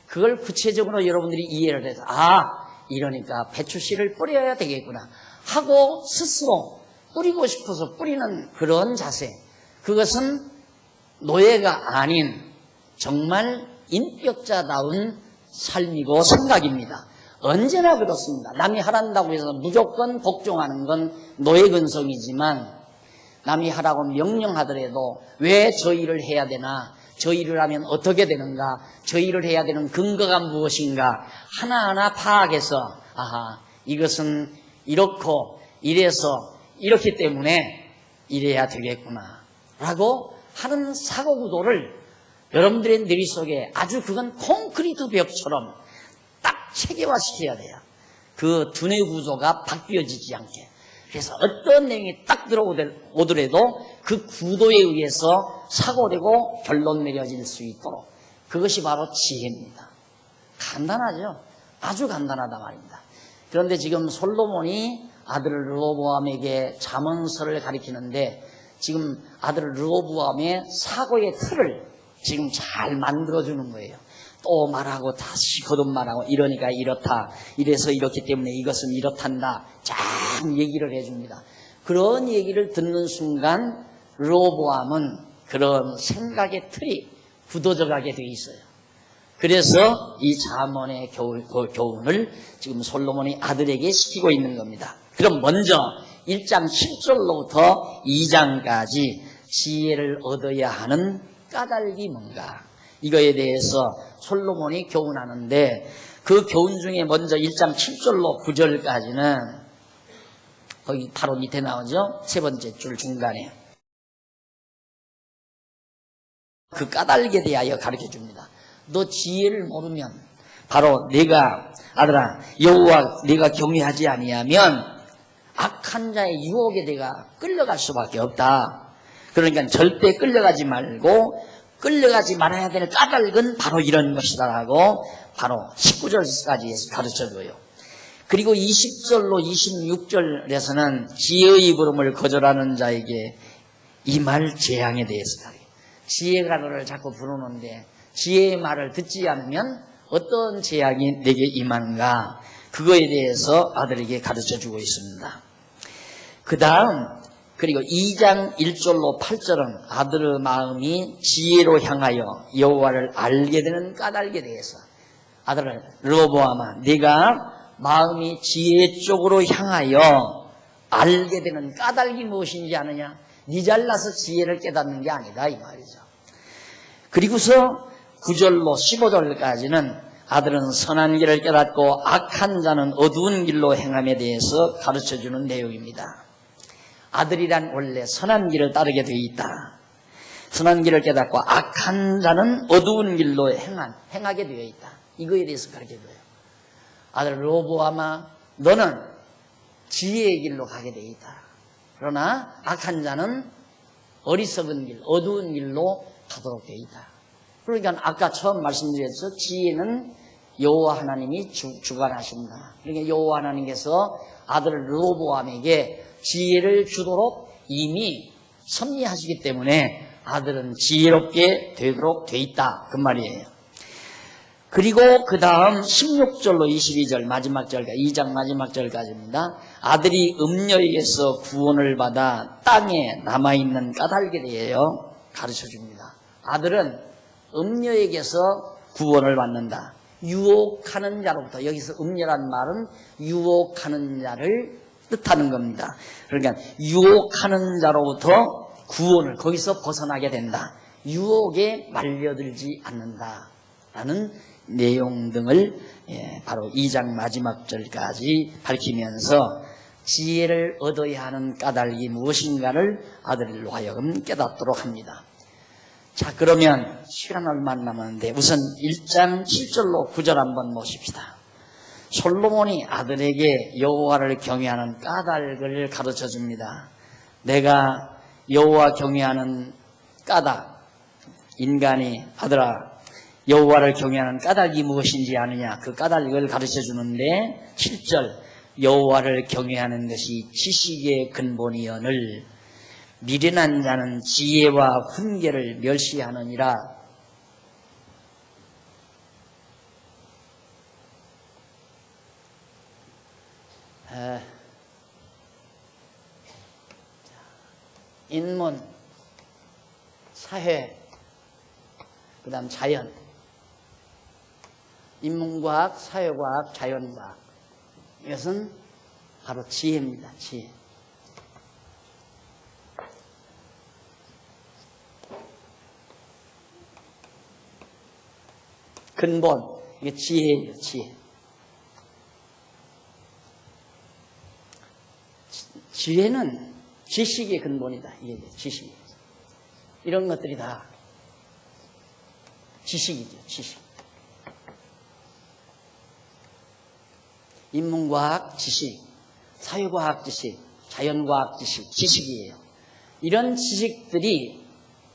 그걸 구체적으로 여러분들이 이해를 해서 이러니까 배추씨를 뿌려야 되겠구나 하고 스스로 뿌리고 싶어서 뿌리는 그런 자세, 그것은 노예가 아닌 정말 인격자다운 삶이고 생각입니다. 언제나 그렇습니다. 남이 하란다고 해서 무조건 복종하는 건 노예 근성이지만, 남이 하라고 명령하더라도 왜 저 일을 해야 되나, 저 일을 하면 어떻게 되는가, 저 일을 해야 되는 근거가 무엇인가 하나하나 파악해서 이것은 이렇고 이래서 이렇기 때문에 이래야 되겠구나 라고 하는 사고구도를 여러분들의 뇌리 속에 아주 그건 콘크리트 벽처럼 딱 체계화시켜야 돼요. 그 두뇌 구조가 바뀌어지지 않게. 그래서 어떤 내용이 딱 들어오더라도 그 구도에 의해서 사고되고 결론 내려질 수 있도록, 그것이 바로 지혜입니다. 간단하죠? 아주 간단하다 말입니다. 그런데 지금 솔로몬이 아들 르호보암에게 잠언서를 가리키는데, 지금 아들 르호보암의 사고의 틀을 지금 잘 만들어주는 거예요. 또 말하고 다시 거듭 말하고, 이러니까 이렇다, 이래서 이렇기 때문에 이것은 이렇단다, 쫙 얘기를 해줍니다. 그런 얘기를 듣는 순간 르호보암은 그런 생각의 틀이 굳어져가게 돼 있어요. 그래서 이 잠언의 교훈을 지금 솔로몬이 아들에게 시키고 있는 겁니다. 그럼 먼저 1장 7절로부터 2장까지 지혜를 얻어야 하는 까닭이 뭔가, 이거에 대해서 솔로몬이 교훈하는데, 그 교훈 중에 먼저 1장 7절로 9절까지는 거기 바로 밑에 나오죠. 세 번째 줄 중간에 그 까닭에 대하여 가르쳐 줍니다. 너 지혜를 모르면, 바로 네가 아들아 여호와 네가 경외하지 아니하면 악한 자의 유혹에 내가 끌려갈 수밖에 없다. 그러니까 절대 끌려가지 말고 끌려가지 말아야 될 까닭은 바로 이런 것이다라고 바로 19절까지 가르쳐줘요. 그리고 20절로 26절에서는 지혜의 부름을 거절하는 자에게 임할 재앙에 대해서 가르쳐요. 지혜가 너를 자꾸 부르는데 지혜의 말을 듣지 않으면 어떤 재앙이 내게 임하는가, 그거에 대해서 아들에게 가르쳐주고 있습니다. 그 다음 그리고 2장 1절로 8절은 아들의 마음이 지혜로 향하여 여호와를 알게 되는 까닭에 대해서, 아들을 르호보암아, 네가 마음이 지혜 쪽으로 향하여 알게 되는 까닭이 무엇인지 아느냐? 네 잘나서 지혜를 깨닫는 게 아니다 이 말이죠. 그리고서 9절로 15절까지는 아들은 선한 길을 깨닫고 악한 자는 어두운 길로 행함에 대해서 가르쳐주는 내용입니다. 아들이란 원래 선한 길을 따르게 되어 있다. 선한 길을 깨닫고 악한 자는 어두운 길로 행하게 되어 있다. 이거에 대해서 가르쳐줘요. 아들 르호보암아, 너는 지혜의 길로 가게 되어 있다. 그러나 악한 자는 어리석은 길, 어두운 길로 가도록 되어 있다. 그러니까 아까 처음 말씀드렸죠. 지혜는 여호와 하나님이 주관하신다. 그러니까 여호와 하나님께서 아들 르호보암에게 지혜를 주도록 이미 섭리하시기 때문에 아들은 지혜롭게 되도록 돼 있다 그 말이에요. 그리고 그 다음 16절로 22절 마지막 절까지, 2장 마지막 절까지입니다. 아들이 음녀에게서 구원을 받아 땅에 남아있는 까닭에 대해 가르쳐줍니다. 아들은 음녀에게서 구원을 받는다. 유혹하는 자로부터, 여기서 음녀란 말은 유혹하는 자를 뜻하는 겁니다. 그러니까 유혹하는 자로부터 구원을, 거기서 벗어나게 된다. 유혹에 말려들지 않는다라는 내용 등을 바로 2장 마지막 절까지 밝히면서 지혜를 얻어야 하는 까닭이 무엇인가를 아들로 하여금 깨닫도록 합니다. 자, 그러면 시간 얼마 안 남았는데 우선 1장 7절로 9절 한번 보십시다. 솔로몬이 아들에게 여호와를 경외하는 까닭을 가르쳐 줍니다. 내가 여호와 경외하는 까닭, 인간이 아들아 여호와를 경외하는 까닭이 무엇인지 아느냐, 그 까닭을 가르쳐 주는데 7절, 여호와를 경외하는 것이 지식의 근본이여늘 미련한 자는 지혜와 훈계를 멸시하느니라. 인문, 사회, 그 다음 자연, 인문과학, 사회과학, 자연과학, 이것은 바로 지혜입니다. 지혜. 근본, 이게 지혜예요. 지혜. 지혜는 지식의 근본이다. 이게 지식. 이런 것들이 다 지식이죠. 지식. 인문과학 지식, 사회과학 지식, 자연과학 지식, 지식이에요. 이런 지식들이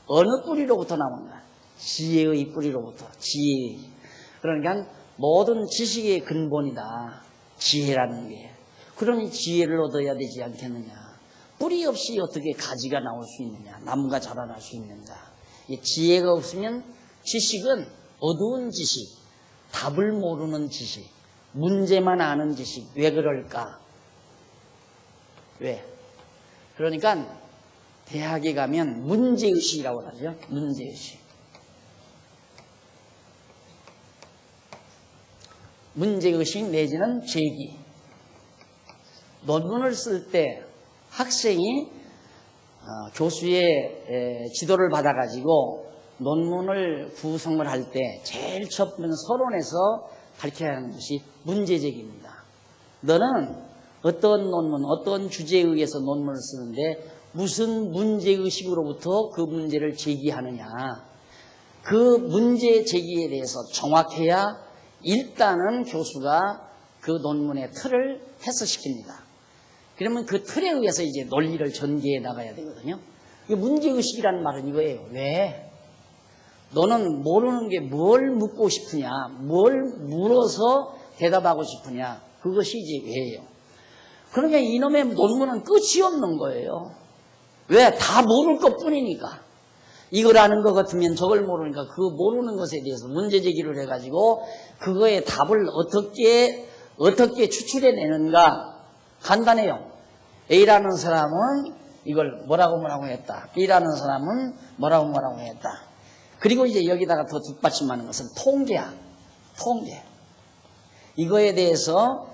어느 뿌리로부터 나온다? 지혜의 뿌리로부터. 지혜. 그러니까 모든 지식의 근본이다. 지혜라는 게. 그러니 지혜를 얻어야 되지 않겠느냐. 뿌리 없이 어떻게 가지가 나올 수 있느냐, 나무가 자라날 수 있는가. 지혜가 없으면 지식은 어두운 지식, 답을 모르는 지식, 문제만 아는 지식. 왜 그럴까? 왜? 그러니까 대학에 가면 문제의식이라고 하죠. 문제의식. 문제의식 내지는 제기. 논문을 쓸 때 학생이 교수의 지도를 받아가지고 논문을 구성을 할 때 제일 첫 번째 서론에서 밝혀야 하는 것이 문제제기입니다. 너는 어떤 논문, 어떤 주제에 의해서 논문을 쓰는데 무슨 문제의식으로부터 그 문제를 제기하느냐. 그 문제 제기에 대해서 정확해야 일단은 교수가 그 논문의 틀을 해석시킵니다. 그러면 그 틀에 의해서 이제 논리를 전개해 나가야 되거든요. 문제의식이라는 말은 이거예요. 왜? 너는 모르는 게 뭘 묻고 싶으냐, 뭘 물어서 대답하고 싶으냐, 그것이 이제 왜예요. 그러니까 이놈의 논문은 끝이 없는 거예요. 왜? 다 모를 것 뿐이니까. 이걸 아는 것 같으면 저걸 모르니까 그 모르는 것에 대해서 문제 제기를 해가지고 그거의 답을 어떻게 추출해내는가 간단해요. A라는 사람은 이걸 뭐라고 했다. B라는 사람은 뭐라고 했다. 그리고 이제 여기다가 더 뒷받침하는 것은 통계야. 통계. 이거에 대해서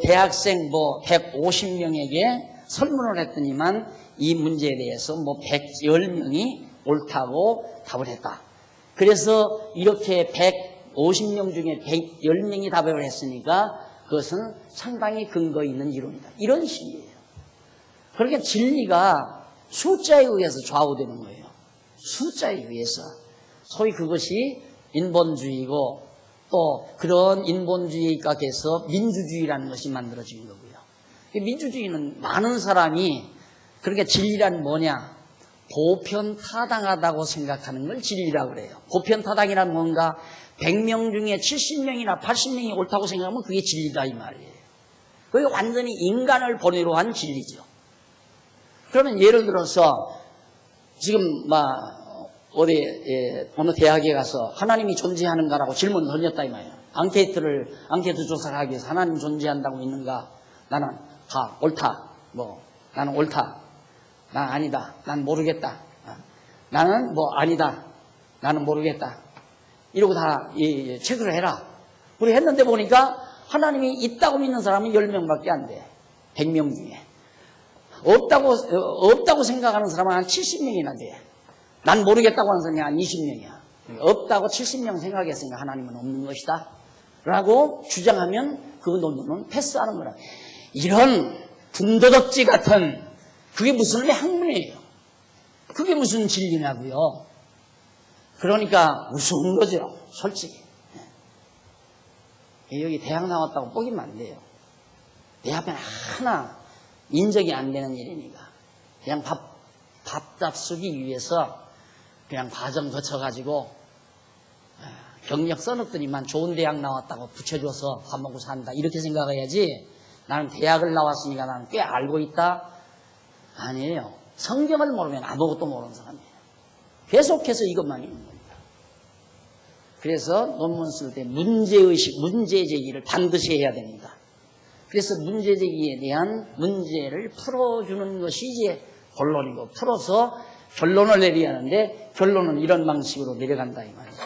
대학생 150명에게 설문을 했더니만 이 문제에 대해서 110명이 옳다고 답을 했다. 그래서 이렇게 150명 중에 110명이 답을 했으니까 그것은 상당히 근거 있는 이론이다. 이런 식이에요. 그러니까 진리가 숫자에 의해서 좌우되는 거예요. 숫자에 의해서. 소위 그것이 인본주의고 또 그런 인본주의 각에서 민주주의라는 것이 만들어진 거고요. 민주주의는 많은 사람이 그러니까 진리란 뭐냐? 보편타당하다고 생각하는 걸 진리라고 그래요. 보편타당이란 뭔가 100명 중에 70명이나 80명이 옳다고 생각하면 그게 진리다 이 말이에요. 그게 완전히 인간을 본위로 한 진리죠. 그러면 예를 들어서 지금 어느 대학에 가서 하나님이 존재하는가라고 질문을 던졌다 이 말이에요. 앙케이트 조사를 하기 위해서 하나님 존재한다고 있는가? 나는 옳다. 나는 옳다. 난 아니다. 난 모르겠다. 나는 아니다. 나는 모르겠다. 이러고 다 체크를 해라. 우리 했는데 보니까 하나님이 있다고 믿는 사람은 10명밖에 안 돼. 100명 중에. 없다고 생각하는 사람은 한 70명이나 돼. 난 모르겠다고 하는 사람이 한 20명이야. 없다고 70명 생각했으니까 하나님은 없는 것이다. 라고 주장하면 그 논문은 패스하는 거라. 이런 군더덕지 같은 그게 무슨 학문이에요. 그게 무슨 진리냐고요. 그러니까 우스운 거죠. 솔직히. 여기 대학 나왔다고 뽀기면 안 돼요. 내 앞에는 하나 인정이 안 되는 일이니까. 그냥 밥답 쓰기 위해서 그냥 과정 거쳐가지고 경력 써놓더니만 좋은 대학 나왔다고 붙여줘서 밥 먹고 산다. 이렇게 생각해야지 나는 대학을 나왔으니까 나는 꽤 알고 있다. 아니에요. 성경을 모르면 아무것도 모르는 사람이에요. 계속해서 이것만 있는 겁니다. 그래서 논문 쓸 때 문제의식, 문제제기를 반드시 해야 됩니다. 그래서 문제제기에 대한 문제를 풀어주는 것이 이제 본론이고 풀어서 결론을 내려야 하는데 결론은 이런 방식으로 내려간다 이 말이죠.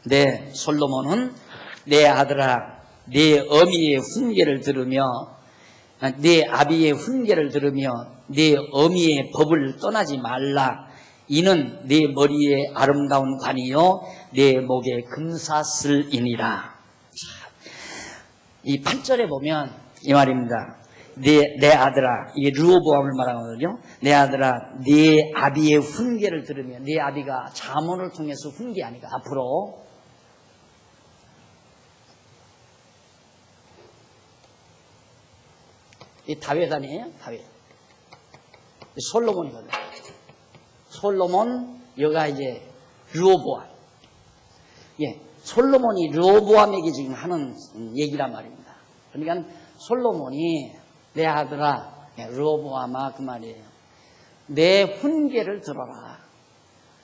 네, 솔로몬은 내 아들아 내 어미의 훈계를 들으며 내 아비의 훈계를 들으며 내 어미의 법을 떠나지 말라. 이는 내 머리에 아름다운 관이요 내 목에 금사슬이니라. 이 8절에 보면 이 말입니다. 내 아들아, 이게 르호보암을 말하거든요. 내 아들아, 내 아비의 훈계를 들으며, 내 아비가 잠언을 통해서 훈계하니까 앞으로 이 다윗 아니에요? 다윗. 솔로몬이거든요. 솔로몬, 여가 이제 르호보암. 예, 솔로몬이 르호보암에게 지금 하는 얘기란 말입니다. 그러니까 솔로몬이 내 아들아, 르호보암아 그 말이에요. 내 훈계를 들어라.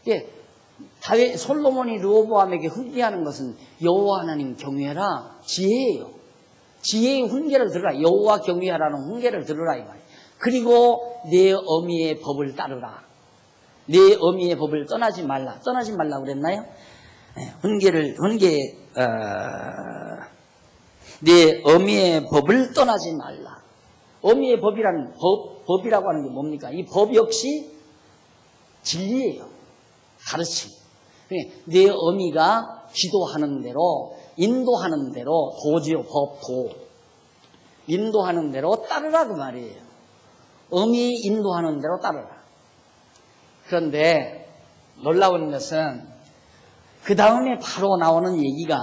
예, 다윗 솔로몬이 르호보암에게 훈계하는 것은 여호와 하나님 경외하라 지혜예요. 지혜의 훈계를 들으라. 여호와 경외하라는 훈계를 들으라 이 말이에요. 그리고 내 어미의 법을 따르라. 내 어미의 법을 떠나지 말라. 떠나지 말라 그랬나요? 내 어미의 법을 떠나지 말라. 어미의 법이라는 법이라고 하는 게 뭡니까? 이 법 역시 진리예요. 가르침. 내 어미가 지도하는 대로, 인도하는 대로, 도지요, 법, 도. 인도하는 대로 따르라 그 말이에요. 어미 인도하는 대로 따르라. 그런데 놀라운 것은 그 다음에 바로 나오는 얘기가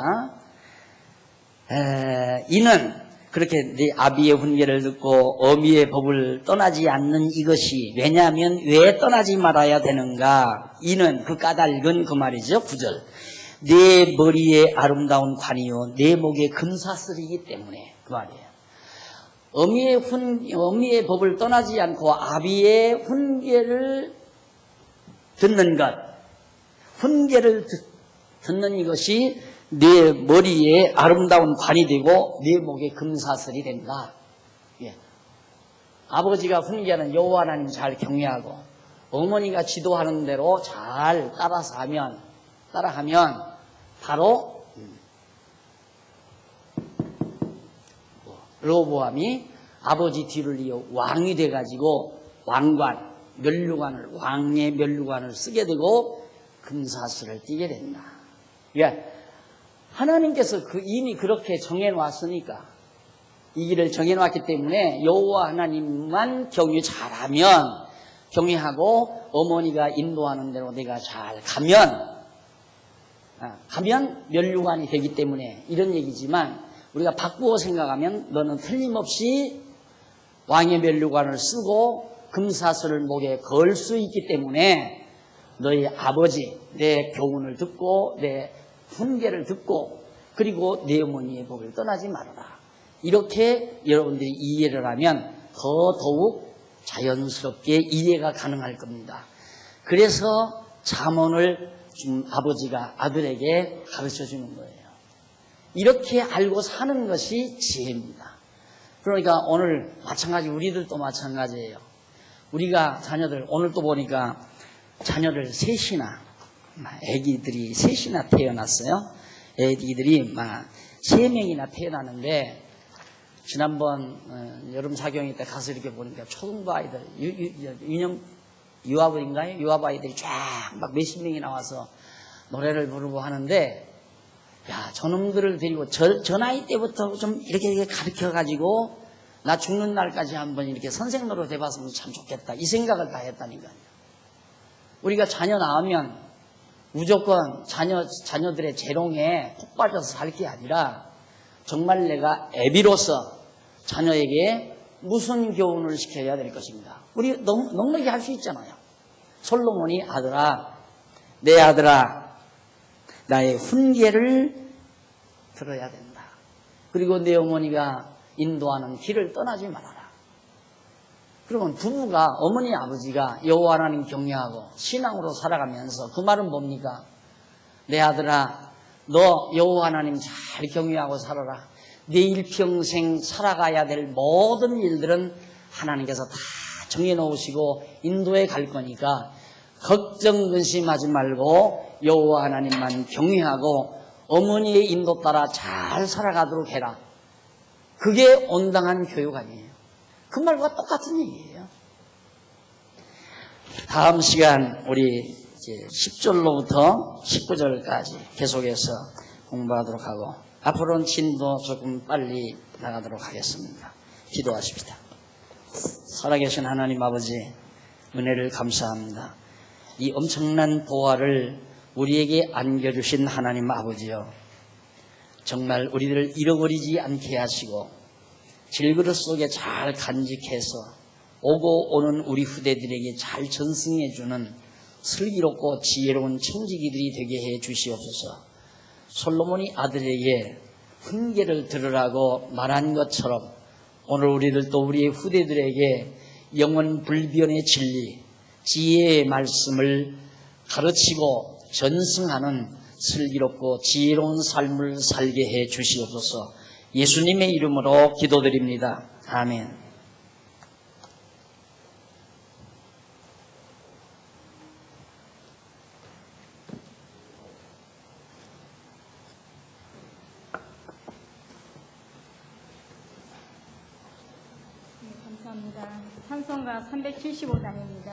이는 그렇게 네 아비의 훈계를 듣고 어미의 법을 떠나지 않는 이것이 왜냐하면 왜 떠나지 말아야 되는가? 이는 그 까닭은 그 말이죠. 9절. 내 머리에 아름다운 관이요 내 목에 금사슬이기 때문에 그 말이에요. 어미의 법을 떠나지 않고 아비의 훈계를 듣는 것, 훈계를 듣는 이것이 내 머리에 아름다운 관이 되고 내 목에 금사슬이 된다. 예. 아버지가 훈계하는 여호와 하나님 잘 경외하고 어머니가 지도하는 대로 잘 따라하면 바로 르호보암이 아버지 뒤를 이어 왕이 돼가지고 왕의 면류관을 쓰게 되고 금사슬을 띠게 된다. 예. 하나님께서 이미 그렇게 정해놨으니까 이 길을 정해놨기 때문에 여호와 하나님만 경외하고 어머니가 인도하는 대로 내가 잘 가면 면류관이 되기 때문에 이런 얘기지만 우리가 바꾸어 생각하면 너는 틀림없이 왕의 면류관을 쓰고 금사슬을 목에 걸 수 있기 때문에 너희 아버지 내 교훈을 듣고 내 훈계를 듣고 그리고 내 어머니의 법을 떠나지 말아라. 이렇게 여러분들이 이해를 하면 더더욱 자연스럽게 이해가 가능할 겁니다. 그래서 잠언을 아버지가 아들에게 가르쳐 주는 거예요. 이렇게 알고 사는 것이 지혜입니다. 그러니까 오늘 마찬가지 우리들도 마찬가지예요. 우리가 자녀들 오늘 또 보니까 자녀를 셋이나 애기들이 셋이나 태어났어요. 애기들이 막 3명이나 태어나는데 지난번 여름 사경회 때 가서 이렇게 보니까 초등부 아이들 유아부인가요? 유아부 아이들이 쫙 막 몇십 명이 나와서 노래를 부르고 하는데 야 저놈들을 데리고 저 나이 때부터 좀 이렇게 가르쳐가지고 나 죽는 날까지 한번 이렇게 선생 노릇 해봤으면 참 좋겠다 이 생각을 다 했다니까요. 우리가 자녀 낳으면 무조건 자녀들의 재롱에 푹 빠져서 살 게 아니라 정말 내가 애비로서 자녀에게 무슨 교훈을 시켜야 될 것인가. 우리 넉넉히 할 수 있잖아요. 솔로몬이 내 아들아 나의 훈계를 들어야 된다. 그리고 내 어머니가 인도하는 길을 떠나지 말아라. 그러면 부부가 어머니 아버지가 여호와 하나님 경외하고 신앙으로 살아가면서 그 말은 뭡니까? 내 아들아 너 여호와 하나님 잘 경외하고 살아라. 내 일평생 살아가야 될 모든 일들은 하나님께서 다 정해놓으시고 인도해 갈 거니까 걱정 근심하지 말고 여호와 하나님만 경외하고 어머니의 인도 따라 잘 살아가도록 해라. 그게 온당한 교육 아니에요. 그 말과 똑같은 얘기예요. 다음 시간 우리 이제 10절로부터 19절까지 계속해서 공부하도록 하고 앞으로는 진도 조금 빨리 나가도록 하겠습니다. 기도하십시다. 살아계신 하나님 아버지 은혜를 감사합니다. 이 엄청난 보화를 우리에게 안겨주신 하나님 아버지여 정말 우리를 잃어버리지 않게 하시고 질그릇 속에 잘 간직해서 오고 오는 우리 후대들에게 잘 전승해주는 슬기롭고 지혜로운 청지기들이 되게 해 주시옵소서. 솔로몬이 아들에게 훈계를 들으라고 말한 것처럼 오늘 우리들 또 우리의 후대들에게 영원 불변의 진리, 지혜의 말씀을 가르치고 전승하는 슬기롭고 지혜로운 삶을 살게 해 주시옵소서. 예수님의 이름으로 기도드립니다. 아멘. 감사합니다. 찬송가 375단입니다.